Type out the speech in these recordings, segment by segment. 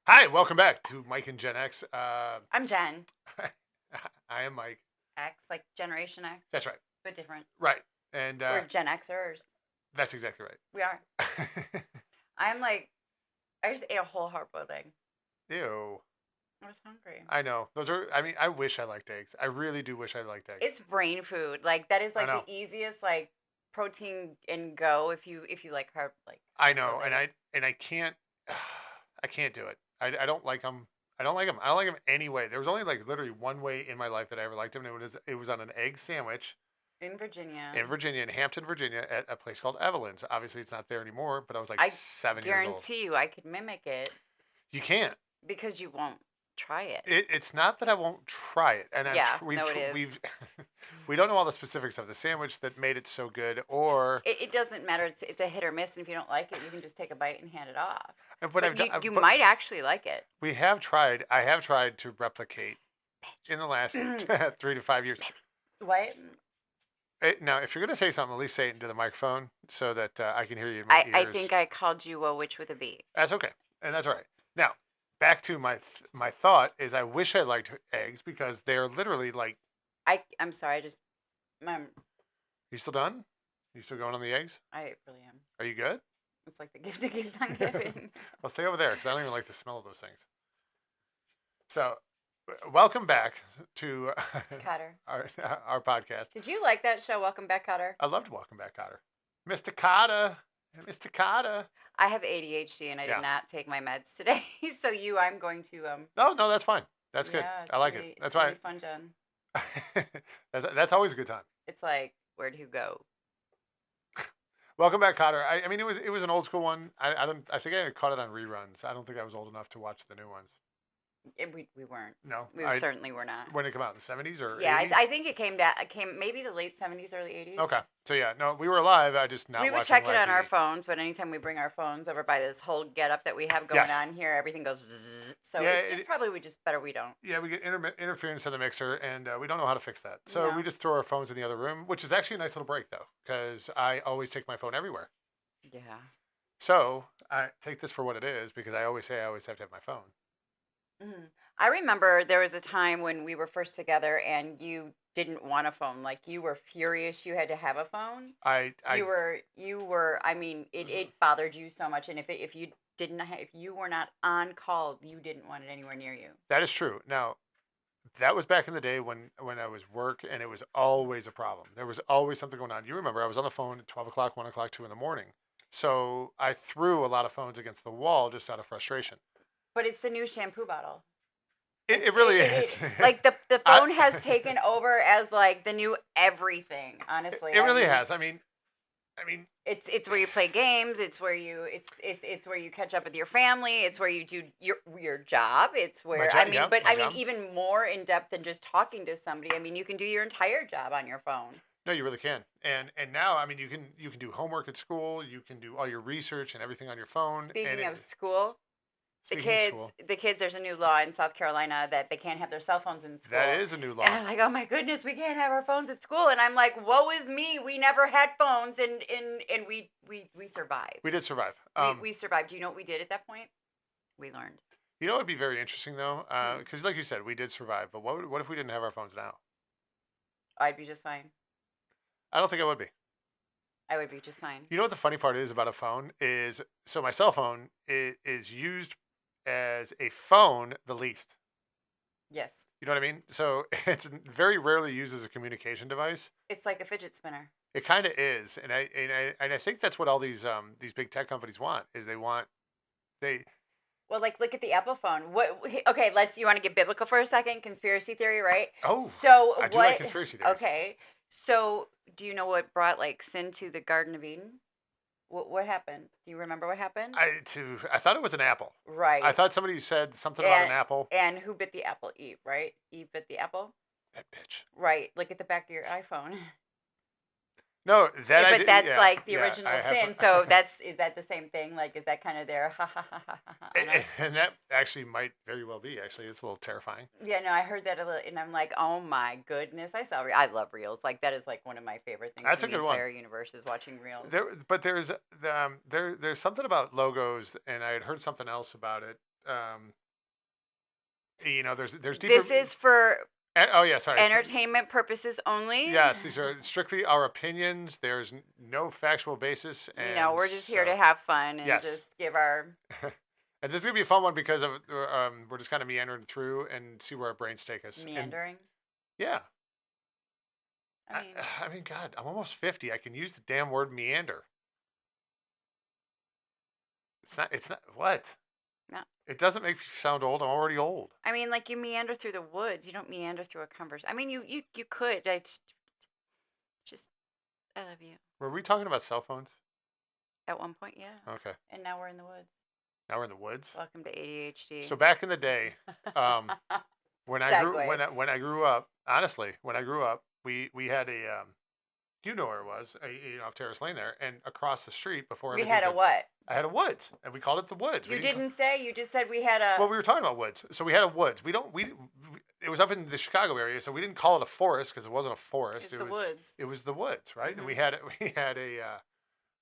Hi, welcome back to Mike and Gen X. I'm Gen I am Mike. X, like Generation X, That's right. but different. Right. And We're Gen Xers. that's exactly We are. right. I'm like, I just ate a whole hard-boiled egg. Ew. I was hungry. I know. I wish I liked eggs. I really do wish I liked eggs. It's brain food. Like that is I like the know. easiest like protein and go if you like I know. hard-boiled eggs. And I can't, I can't do it. I don't like them. I don't like them. I don't like them anyway. There was only like literally one way in my life that I ever liked them. And it was on an egg sandwich In Virginia, in Virginia, in Hampton, Virginia, at a place called Evelyn's. Obviously, it's not there anymore, but I was like I 7 years old. guarantee you I could mimic it You can't. because you won't try it. It's not that I won't try it, and Yeah, no, it is. we've we don't know all the specifics of the sandwich that made it so good, or It doesn't matter. It's a hit or miss, and if you don't like it, you can just take a bite and hand it off. but But I've done, you but might actually like it. we have tried. I have tried to replicate in the last 3 to 5 years. What? Now, if you're gonna say something, at least say it into the microphone so that I can hear you in my I ears. think I called you a witch with a B. That's okay, and that's all right. Now, back to my thought is I wish I liked eggs because they're literally like. I'm sorry. I'm, You still done? You still going on the eggs? I really am. Are you good? It's like the gift that keeps on giving. Well, stay over there because I don't even like the smell of those things. So, welcome back to Cotter. our our podcast. Did you like that show, Welcome Back, Cotter? I loved Welcome Back, Cotter. Mr. Cotter, Mr. Cotter. I have ADHD and I Yeah. did not take my meds today. So I'm going to No, that's fine. That's good. yeah, I like really, it. That's it's why. really fun, Jen. That's always a good time. It's like, where'd you go? Welcome back, Cotter. I mean, it was an old school one. I think I caught it on reruns. I don't think I was old enough to watch the new ones. We weren't. No, We certainly were not. when did it come out in the 70s or Yeah, 80s? I think it came maybe the late 70s, early 80s. Okay, so yeah, no, we were alive. I just not We would watching check it live on our TV. phones, but anytime we bring our phones over by this whole getup that we have going Yes. on here, everything goes zzz. So Yeah, it's just probably better we don't. Yeah, we get interference in the mixer, and we don't know how to fix that. So No. we just throw our phones in the other room, which is actually a nice little break, though, because I always take my phone everywhere. Yeah. So I take this for what it is, because I always say I always have to have my phone. Mhm. I remember there was a time when we were first together and you didn't want a phone. Like you were furious you had to have a phone. I You were I mean, it bothered you so much, and if you didn't if you were not on call, you didn't want it anywhere near you. That is true. Now that was back in the day when I was work, and it was always a problem. There was always something going on. You remember I was on the phone at 12 o'clock, 1 o'clock, 2 in the morning. So I threw a lot of phones against the wall just out of frustration. But it's the new shampoo bottle. It really is. Like the I- phone has taken over as like the new everything, honestly. It I really mean, has. I mean, it's where you play games, it's where it's where you catch up with your family, it's where you do your job, it's where job, yeah, but my I mean job. even more in depth than just talking to somebody. I mean, you can do your entire job on your phone. no, you really can. And now, I mean, you can do homework at school. You can do all your research and everything on your phone. And Speaking of school, speaking of school, the kids, there's a new law in South Carolina that they can't have their cell phones in school. that is a new law. And I'm like, oh my goodness, we can't have our phones at school. And I'm like, woe is me. We never had phones, and we survived. We did survive. We survived. Do you know what we did at that point? We learned. You know what would be very interesting though, Hmm. because like you said, we did survive. But what if we didn't have our phones now? I'd be just fine. I don't think I would be. I would be just fine. You know what the funny part is about a phone is, so my cell phone is used as a phone the least. Yes. You know what I mean? So it's very rarely used as a communication device. It's like a fidget spinner. It kind of is, and I think that's what all these big tech companies want is they Well, like look at the Apple phone. Okay, you want to get biblical for a second? Conspiracy theory, right? oh So I do what like conspiracy theories. Okay. So do you know what brought like sin to the Garden of Eden? What happened? Do you remember what happened? I thought it was an apple. Right. I thought somebody said something about an apple. And who bit the apple? Eve, right? Eve bit the apple? That bitch. Right. Look at the back of your iPhone. No, that I But did, that's yeah, like the yeah, original I have- sin. So is that the same thing? Like, is that kind of their ha ha ha ha ha? Ha, on us? and that actually might very well be. Actually, it's a little terrifying. Yeah, no, I heard that a little, and I'm like, oh my goodness, I love reels. Like that is like one of my favorite things That's in a the good one. entire universe is watching reels. But there's something about logos, and I had heard something else about it. um, there's deeper. This is for Oh yeah, sorry. entertainment purposes only. Yes, these are strictly our opinions. There's no factual basis, No, and we're just here so to have fun and yes. just give our. And this is gonna be a fun one because of we're just kind of meandering through and see where our brains take us. And Meandering. yeah, I mean, I mean, God, I'm almost 50. I can use the damn word meander. It's not. It's not what. no. It doesn't make me sound old. I'm already old. I mean, like you meander through the woods. You don't meander through a conversation. I mean, you could. Just I love you. Were we talking about cell phones? At one point, yeah. Okay. And now we're in the woods. Now we're in the woods. Welcome to ADHD. So back in the day, um, when I grew Segue. when I grew up, honestly, when I grew up, we had a you know where it was, off Terrace Lane there, and across the street before We everything had a what? I had a woods, and we called it the woods. You didn't say. You just said we had a. Well, we were talking about woods, so we had a woods. It was up in the Chicago area, so we didn't call it a forest because it wasn't a forest. It's the woods. It was the woods, right? And we Mhm. had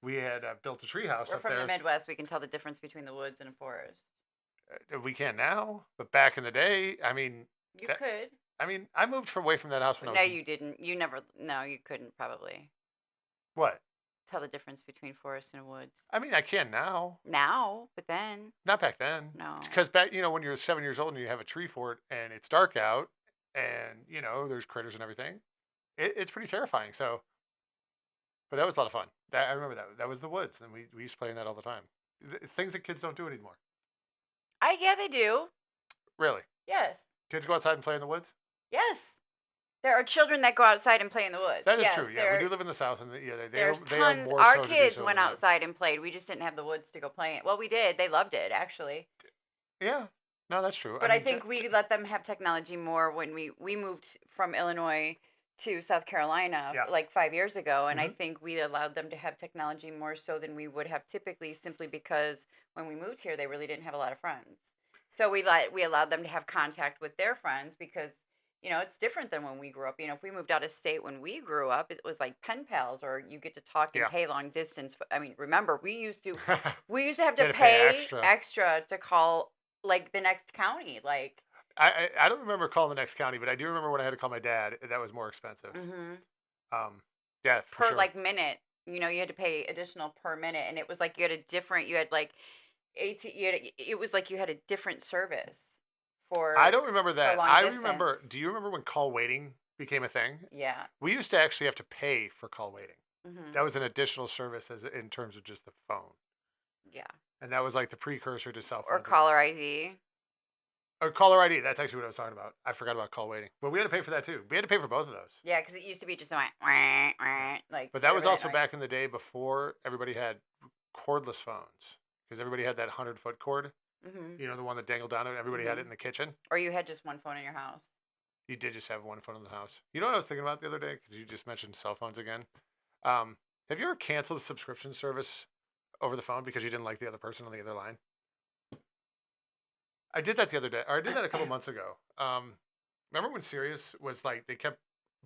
we had built a treehouse We're up from there. the Midwest. We can tell the difference between the woods and a forest. We can now, but back in the day, I mean, You that, could. I mean, I moved away from that house when No, I was you didn't. You never. No, you couldn't probably what? tell the difference between forest and woods. I mean, I can now, Now, but then, not back then. no. Because back, when you're 7 years old and you have a tree fort and it's dark out and there's critters and everything, it's pretty terrifying. So, but that was a lot of fun. I remember that was the woods, and we used to play in that all the time. Things that kids don't do anymore. Yeah, they do. Really, Yes. kids go outside and play in the woods. Yes. There are children that go outside and play in the woods. That is yes, true. Yeah, we do live in the South, and there's they are tons. more Our so to do kids so went than that. outside and played. We just didn't have the woods to go play in. Well, we did. They loved it, actually. Yeah, no, that's true. But I mean, think we let them have technology more when we moved from Illinois to South Carolina Yeah. like 5 years ago, and I Mhm. think we allowed them to have technology more so than we would have typically, simply because when we moved here, they really didn't have a lot of friends. So we allowed them to have contact with their friends because it's different than when we grew up. If we moved out of state when we grew up, it was like pen pals, or you get to talk and Yeah. pay long distance. I mean, remember we used to have You to had to pay pay extra. extra to call like the next county, like. I don't remember calling the next county, but I do remember when I had to call my dad. That was more expensive. Hmm. Yeah, for Per sure. like minute. You had to pay additional per minute, and it was like you had like it was like you had a different service I for don't remember that. long I remember. distance. Do you remember when call waiting became a thing? Yeah. We used to actually have to pay for call waiting. Hmm. That was an additional service in terms of just the phone, Yeah. and that was like the precursor to cell Or phones. caller ID. Or caller ID. That's actually what I was talking about. I forgot about call waiting, but we had to pay for that too. We had to pay for both of those. Yeah, because it used to be just like wah, wah, like. But that was whatever also noise. back in the day before everybody had cordless phones, because everybody had that 100-foot cord. Mhm. The one that dangled down. Everybody had it in the kitchen. Or you had just one phone in your house. You did just have one phone in the house. You know what I was thinking about the other day? Because you just mentioned cell phones again. Have you ever canceled a subscription service over the phone because you didn't like the other person on the other line? I did that the other day, or I did that a couple months ago. Remember when Sirius was like, they kept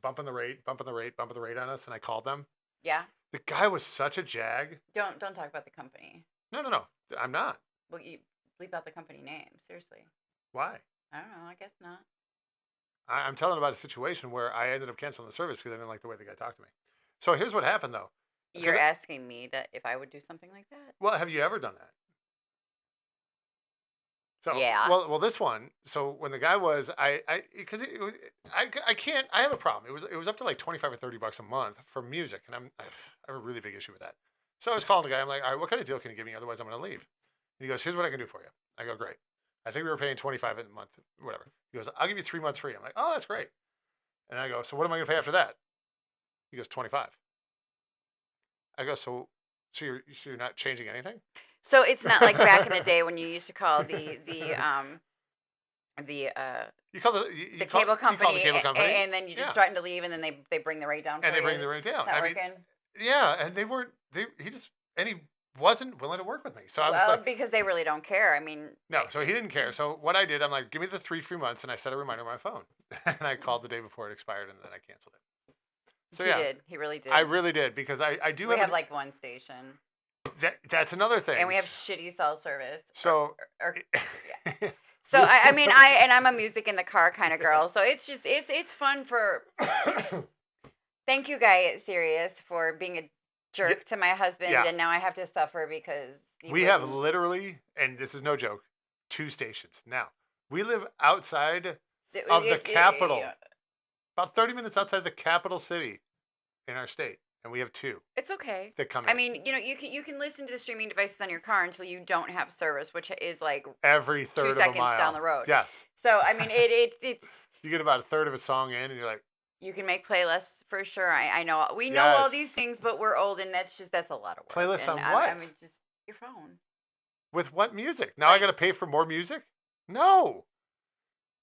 bumping the rate on us, and I called them? Yeah. The guy was such a jag. Don't talk about the company. No, I'm not. Well, you bleep out the company name. Seriously. Why? I don't know. I guess not. I'm telling about a situation where I ended up canceling the service because I didn't like the way the guy talked to me. So here's what happened, though. You're Because- asking me that if I would do something like that. Well, have you ever done that? So Yeah. well, this one. So when the guy was, because I can't. I have a problem. It was up to like 25 or 30 bucks a month for music, and I have a really big issue with that. So I was calling the guy. I'm like, all right, what kind of deal can you give me? Otherwise, I'm going to leave. And he goes, here's what I can do for you. I go, great. I think we were paying 25 a month, whatever. He goes, I'll give you 3 months free. I'm like, oh, that's great. And I go, so what am I going to pay after that? He goes, 25. I go, so you're not changing anything? So it's not like back in the day when you used to call the You call the the cable company, the cable company, and then you just Yeah. threaten to leave, and then they bring the rate down for and they you. bring the rate down. It's not I mean, working. yeah, and they weren't. He wasn't willing to work with me. So I was Well, like, because they really don't care. I mean, no. So he didn't care. So what I did, I'm like, give me the 3 free months, and I set a reminder on my phone, and I called the day before it expired, and then I canceled it. So he yeah, did. He really did. I really did because I do we have have like one station, that's another thing. and we have shitty cell service. So or yeah. So I mean I'm a music in the car kind of girl. So it's just it's fun for. Thank you, Guy at Sirius, for being a Yeah, jerk to my husband, yeah. and now I have to suffer because he We have wouldn't. literally, and this is no joke, 2 stations. Now, we live outside of the capital, Yeah, about 30 minutes outside the capital city in our state, and we have 2 it's okay. that come I in mean, you can listen to the streaming devices on your car until you don't have service, which is like every two third of a seconds down mile. the road. Yes. So I mean, it's You get about a third of a song in, and you're like, you can make playlists for sure. I know we know all these yes. things, but we're old, and that's a lot of work. Playlists And on I what? mean, just your phone. With what music? Now I got Like to pay for more music? No.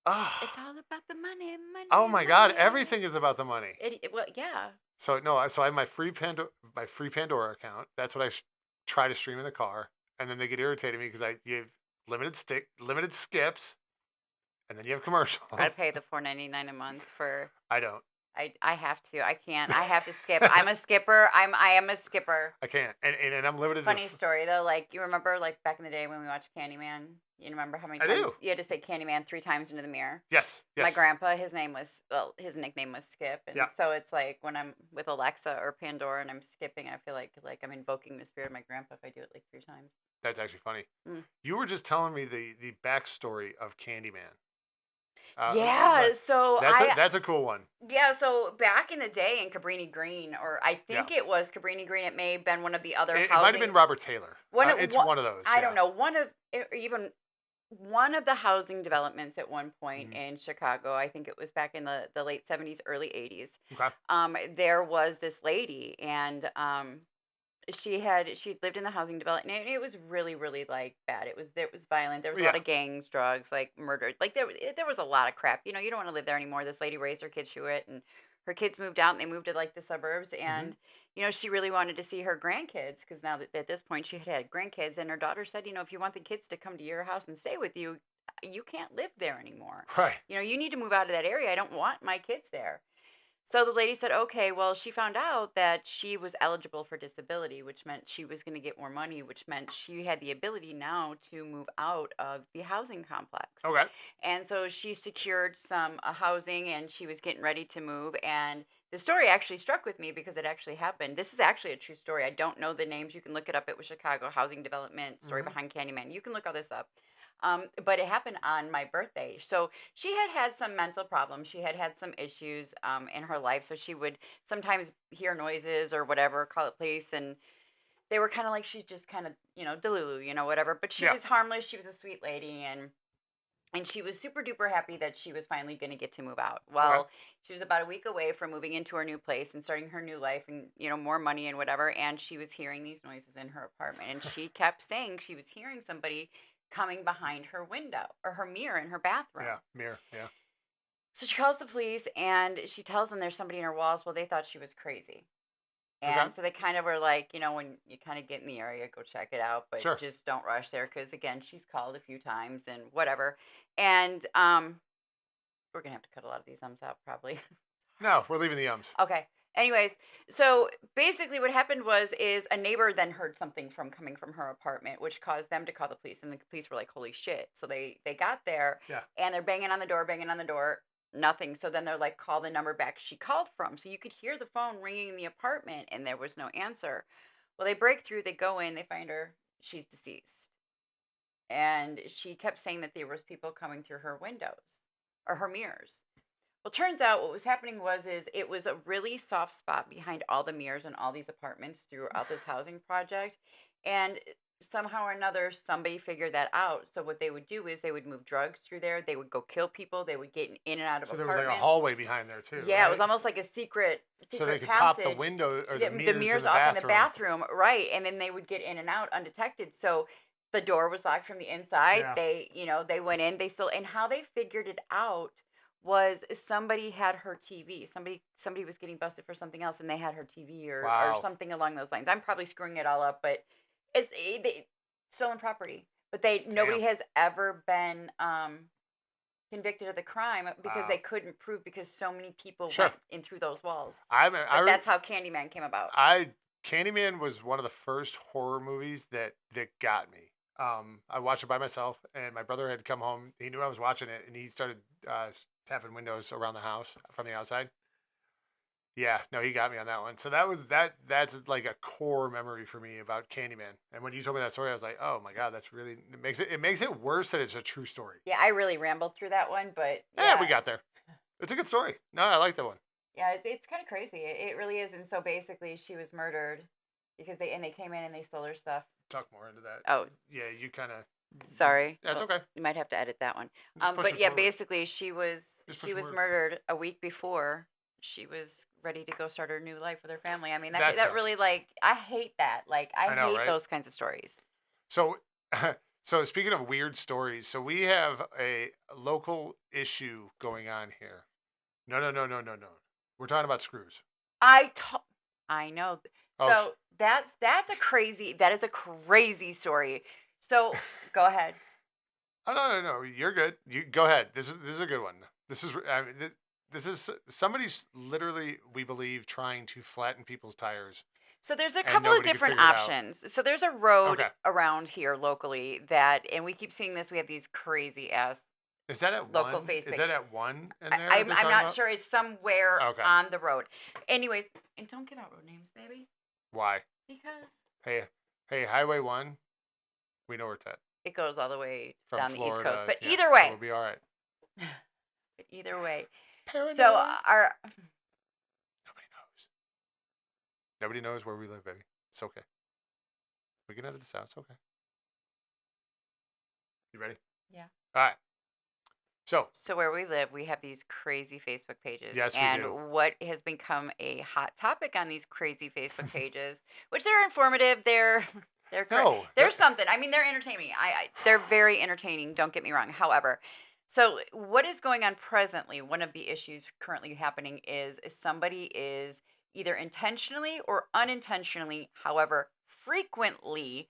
it's Ah. all about the money, Oh money, my God. money. Everything is about the money. Well, yeah. So no, so I have my free Pandora account. That's what try to stream in the car, and then they get irritated at me because I you have limited skips, and then you have Gotta commercials. pay the $4.99 a month for. I don't. I have to. I can't. I have to skip. I'm a skipper. I am a skipper. I can't, and I'm limited to. Funny story though, like you remember like back in the day when we watched Candyman, you remember how many I times do. you had to say Candyman 3 times into the mirror? Yes. My Yes. grandpa, his nickname was Skip, and Yeah. so it's like when I'm with Alexa or Pandora and I'm skipping, I feel like I'm invoking the spirit of my grandpa if I do it like 3 times. That's actually funny. Mm. You were just telling me the backstory of Candyman. Yeah, so That's a cool one. yeah, so back in the day in Cabrini Green, or I Yeah. think it was Cabrini Green, it may have been one of the other It might have been housing. Robert Taylor. It's one of those. I Yeah. don't know, even one of the housing developments at one point Mhm. in Chicago. I think it was back in the late 70s, early 80s. Okay. There was this lady, and she'd lived in the housing development, and it was really really like bad. It was violent. There was a lot Yeah. of gangs, drugs, like murder. Like there was a lot of crap. You don't want to live there anymore. This lady raised her kids through it, and her kids moved out and they moved to like the suburbs. Hmm. And she really wanted to see her grandkids, because now that at this point she had grandkids, and her daughter said, if you want the kids to come to your house and stay with you, you can't live there anymore. Right. You need to move out of that area. I don't want my kids there. So the lady said, okay, well, she found out that she was eligible for disability, which meant she was going to get more money, which meant she had the ability now to move out of the housing complex. Okay. And so she secured some housing, and she was getting ready to move. And the story actually struck with me because it actually happened. This is actually a true story. I don't know the names. You can look it up. It was Chicago Housing Development, story Hmm. behind Candyman. You can look all this up. But it happened on my birthday. So she had some mental problems. She had some issues in her life. So she would sometimes hear noises or whatever, call it police, and they were kind of like she's just kind of delulu, whatever. But she Yeah. was harmless. She was a sweet lady, and she was super duper happy that she was finally going to get to move out. Well, she was about a week away from moving into her new place and starting her new life, and more money and whatever. And she was hearing these noises in her apartment, and she kept saying she was hearing somebody coming behind her window or her mirror in her bathroom. Yeah. Mirror. Yeah. So she calls the police, and she tells them there's somebody in her walls. Well, they thought she was crazy. Okay. And so they kind of were like, when you kind of get in the area, go check it out, but Sure. just don't rush there, because again, she's called a few times and whatever. And we're gonna have to cut a lot of these ums out probably. No, we're leaving the ums. Okay. Anyways, so basically what happened is a neighbor then heard something coming from her apartment, which caused them to call the police, and the police were like, holy shit. So they got there, Yeah. and they're banging on the door, nothing. So then they're like, call the number back she called from. So you could hear the phone ringing in the apartment, and there was no answer. Well, they break through, they go in, they find her, she's deceased. And she kept saying that there was people coming through her windows or her mirrors. Well, turns out what was happening is it was a really soft spot behind all the mirrors in all these apartments throughout this housing project. And somehow or another, somebody figured that out. So what they would do is they would move drugs through there. They would go kill people. They would get in and out of So there was like apartments. a hallway behind there too. Yeah, it right? was almost like a secret So they could passage. pop the window or The the mirrors in the off bathroom. in the bathroom, right? And then they would get in and out undetected. So the door was locked from the inside. Yeah. They went in. And how they figured it out was somebody had her TV. Somebody was getting busted for something else, and they had her TV or Wow. something along those lines. I'm probably screwing it all up, but it's stolen property. But nobody has ever been convicted of the crime because Wow. they couldn't prove, because so many people Sure. went in through those walls. I But that's how Candyman came about. Candyman was one of the first horror movies that got me. I watched it by myself, and my brother had come home. He knew I was watching it, and he started tapping windows around the house from the outside. Yeah, no, he got me on that one. So that was that. That's like a core memory for me about Candyman. And when you told me that story, I was like, oh my god, that's really it makes it worse that it's a true story. Yeah, I really rambled through that one, but Yeah, we yeah, got there. It's a good story. No, I like that one. yeah, it's kind of crazy. It really is. And so basically, she was murdered because they came in and they stole her stuff. Talk more into that. Oh, Yeah, you kind of. sorry. That's Well, okay. you might have to edit that one. Just push But it yeah, forward. basically, she was Just she push was forward. murdered a week before she was ready to go start her new life with her family. I mean, That that sucks. really like I hate that. Like I I know, hate right? those kinds of stories. So, so speaking of weird stories, so we have a local issue going on here. No, no, no, no, no, no. We're talking about screws. I to- I know. Oh, So that is a crazy story. So go ahead. oh no, no, no. You're good. You go ahead. This is a good one. This is I mean, this is somebody's literally, we believe, trying to flatten people's tires, So there's a and couple of nobody could different figure it out. options. So there's a road Okay, around here locally that, and we keep seeing this. We have these crazy ass is that at local one? Is Facebook. that at one in I, there that I'm they're I'm talking not about? sure. It's somewhere Okay. on the road. Anyways, and don't give out road names, baby, Why? because Hey, hey, Highway One. We know where it's at. it goes all the way From down the East Coast. Florida. But Yeah, either so way, we'll be all right. but either way. So Paranoid. our Nobody knows. Nobody knows where we live, baby. It's okay. We can edit this out. It's okay. You ready? yeah. All right. So, So where we live, we have these crazy Facebook pages, yes, we do. and what has become a hot topic on these crazy Facebook pages, which they're informative, No, they're something. I mean, they're entertaining. They're very entertaining. Don't get me wrong. However, so what is going on presently? One of the issues currently happening is somebody is either intentionally or unintentionally, however, frequently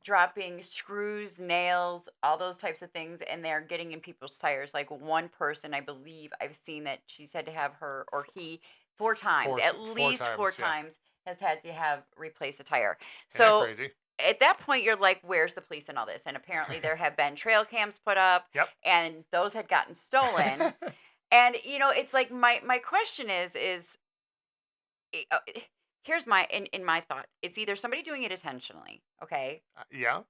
dropping screws, nails, all those types of things, and they're getting in people's tires. Like one person, I believe, I've seen that she said to have her or he 4 times, at four least four times. Yeah. times, has had to have replace a tire. Isn't that So crazy? at that point, you're like, "Where's the police and all this?" And apparently, there have been trail cams put up, Yep. and those had gotten stolen. And it's like my question is i- uh, i- here's my in my thought. It's either somebody doing it intentionally, okay, Yeah.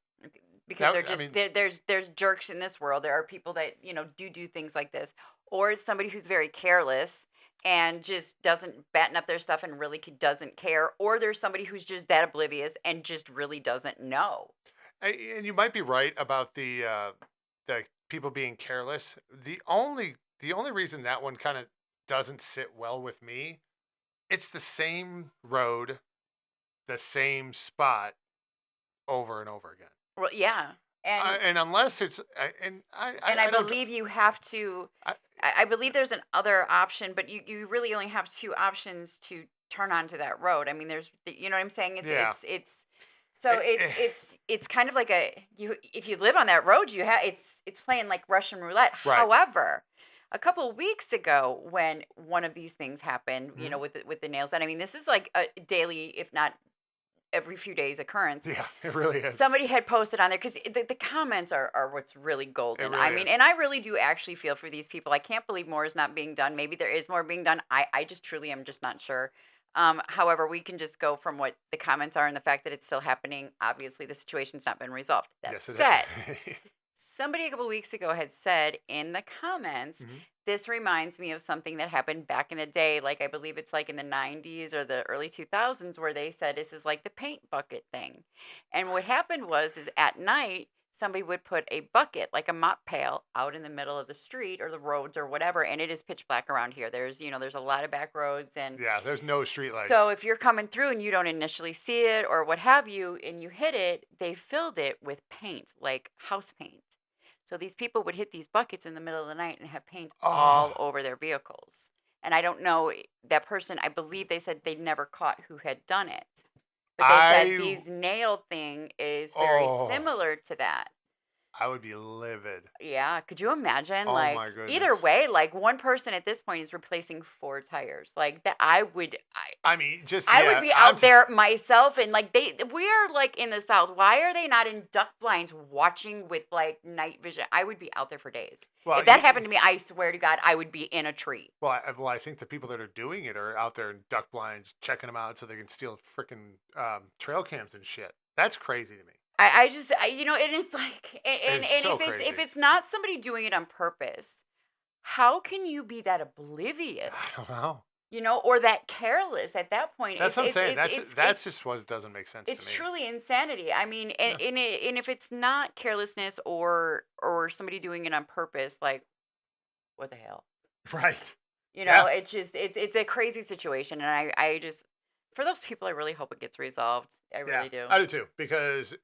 because That, they're I just mean, there's jerks in this world. There are people that do things like this, or it's somebody who's very careless and just doesn't batten up their stuff and really doesn't care, or there's somebody who's just that oblivious and just really doesn't know. and you might be right about the people being careless. The only reason that one kind of doesn't sit well with me, it's the same road, the same spot over and over again. Well, yeah, And unless it's and and I I don't believe you have to. I, I believe there's an other option, but you really only have two options to turn onto that road. I mean, you know what I'm saying? yeah. So Eh, eh, it's kind of like if you live on that road, it's playing like Russian roulette. right. However, a couple of weeks ago when one of these things happened, Mhm. with the nails, and I mean this is like a daily, if not every few days occurrence. Yeah, it really is. Somebody had posted on there because the comments are what's really It golden. I really mean, is. and I really do actually feel for these people. I can't believe more is not being done. Maybe there is more being done. I just truly am just not sure. However, we can just go from what the comments are and the fact that it's still happening. Obviously, the situation's not been resolved. That Yes, it said, is. somebody a couple weeks ago had said in the comments, Mhm. this reminds me of something that happened back in the day. Like, I believe it's like in the 90s or the early 2000s, where they said this is like the paint bucket thing. And what happened is at night, somebody would put a bucket, like a mop pail, out in the middle of the street or the roads or whatever. And it is pitch black around here. There's a lot of back roads. And Yeah, there's no street so lights. if you're coming through and you don't initially see it or what have you, and you hit it, they filled it with paint, like house paint. So these people would hit these buckets in the middle of the night and have paint all Oh, over their vehicles. And I don't know that person, I believe they said they never caught who had done it. But they said I these nail thing is very oh, similar to that. I would be livid. Yeah, could you imagine? Oh Like my either goodness. way, like one person at this point is replacing 4 tires. Like that, I mean, just I would yeah. be out there myself, and like we are like in the South. Why are they not in duck blinds watching with like night vision? I would be out there for days. Well, If that happened to me, I swear to God, I would be in a tree. I think the people that are doing it are out there in duck blinds, checking them out so they can steal freaking trail cams and shit. That's crazy to me. I just, you know, and it's like, and It's and so if crazy. it's not somebody doing it on purpose, how can you be that oblivious? I don't know. You know, or that careless at that point? That's what I'm saying. That's It's just what doesn't make sense to it's me. truly insanity. I mean, Yeah. and if it's not carelessness or somebody doing it on purpose, like what the hell? Right. You Yeah. know, it's just it's a crazy situation, and I just for those people, I really hope it gets resolved. I Yeah, really do. I do too. Because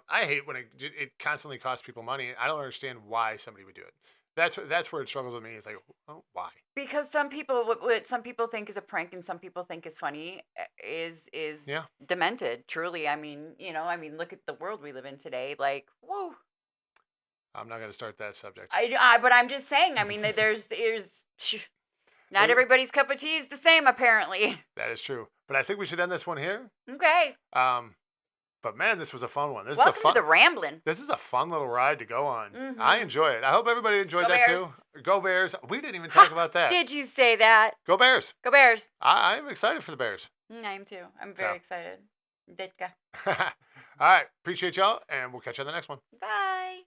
I hate when it constantly costs people money. I don't understand why somebody would do it. That's where it struggles with me. It's like, oh, why? Because some people, what some people think is a prank and some people think is funny, is Yeah, demented. Truly, I mean, you know, I mean, look at the world we live in today. Like, whoa. I'm not going to start that subject. But I'm just saying. I mean, that there's not But everybody's cup of tea is the same, apparently. that is true. But I think we should end this one here. Okay. Um, but man, this was a fun one. Welcome to the rambling. This is a fun little ride to go on. I Mm-hmm. enjoy it. I hope everybody enjoyed Go that Bears. too. Go Bears. We didn't even Ha! talk about that. Did you say that? Go Bears. Go Bears. I'm excited for the Bears. I am too. I'm very So, excited. Ditka. all right. Appreciate y'all, and we'll catch you on the next one. Bye.